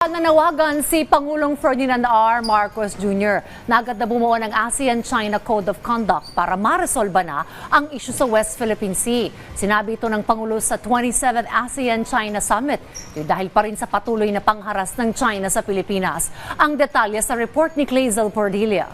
Nanawagan si Pangulong Ferdinand R. Marcos Jr. na agad na bumuo ng ASEAN-China Code of Conduct para maresolba na ang isyu sa West Philippine Sea. Sinabi ito ng Pangulo sa 27th ASEAN-China Summit dahil pa rin sa patuloy na pangharas ng China sa Pilipinas. Ang detalye sa report ni Clazel Pordilia.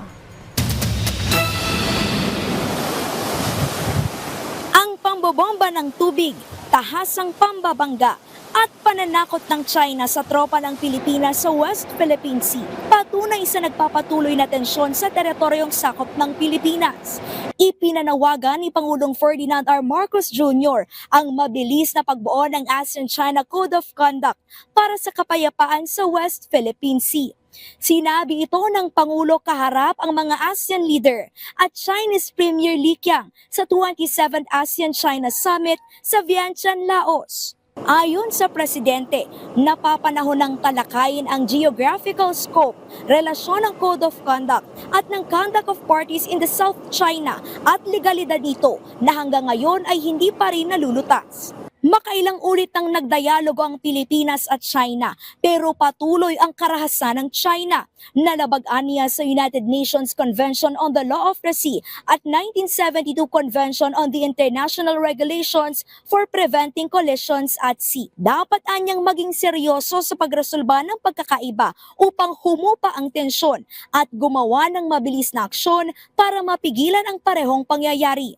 Ang pambobomba ng tubig, tahasang pambabangga at pananakot ng China sa tropa ng Pilipinas sa West Philippine Sea. Patunay sa nagpapatuloy na tensyon sa teritoryong sakop ng Pilipinas. Ipinanawagan ni Pangulong Ferdinand R. Marcos Jr. ang mabilis na pagbuo ng ASEAN-China Code of Conduct para sa kapayapaan sa West Philippine Sea. Sinabi ito ng Pangulo kaharap ang mga ASEAN leader at Chinese Premier Li Qiang sa 27th ASEAN-China Summit sa Vientiane, Laos. Ayon sa Presidente, napapanahon ng talakayin ang geographical scope, relasyon ng Code of Conduct at ng Conduct of Parties in the South China at legalidad nito na hanggang ngayon ay hindi pa rin nalulutas. Makailang ulit nang nagdialogo ang Pilipinas at China pero patuloy ang karahasan ng China. Nalabagan niya sa United Nations Convention on the Law of the Sea at 1972 Convention on the International Regulations for Preventing Collisions at Sea. Dapat anyang maging seryoso sa pagresolba ng pagkakaiba upang humupa ang tensyon at gumawa ng mabilis na aksyon para mapigilan ang parehong pangyayari.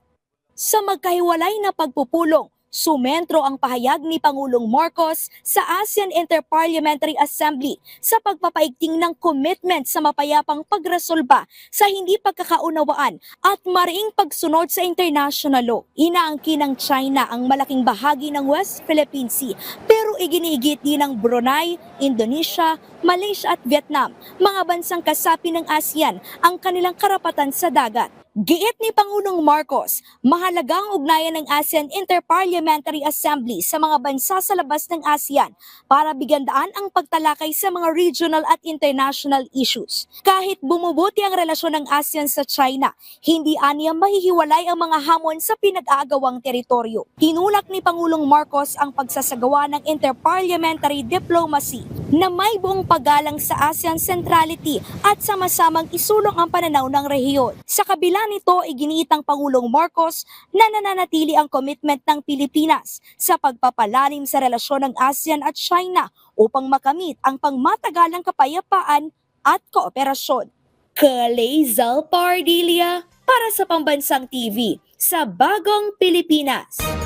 Sa magkahiwalay na pagpupulong, sumentro ang pahayag ni Pangulong Marcos sa ASEAN Interparliamentary Assembly sa pagpapaigting ng commitment sa mapayapang pagresolba sa hindi pagkakaunawaan at mariing pagsunod sa international law. Inaangkin ng China ang malaking bahagi ng West Philippine Sea pero iginiigit din ng Brunei, Indonesia, Malaysia at Vietnam, mga bansang kasapi ng ASEAN, ang kanilang karapatan sa dagat. Giit ni Pangulong Marcos, mahalaga ang ugnayan ng ASEAN Interparliamentary Assembly sa mga bansa sa labas ng ASEAN para bigyan daan ang pagtalakay sa mga regional at international issues. Kahit bumubuti ang relasyon ng ASEAN sa China, hindi aniya mahihiwalay ang mga hamon sa pinag-aagawang teritoryo. Tinulak ni Pangulong Marcos ang pagsasagawa ng interparliamentary diplomacy na may buong paggalang sa ASEAN centrality at sama-samang isulong ang pananaw ng rehiyon. Sa kabila nito, iginiit ng Pangulong Marcos na nananatili ang commitment ng Pilipinas sa pagpapalalim sa relasyon ng ASEAN at China upang makamit ang pangmatagalang kapayapaan at kooperasyon. Clazel Pordilia para sa Pambansang TV sa Bagong Pilipinas.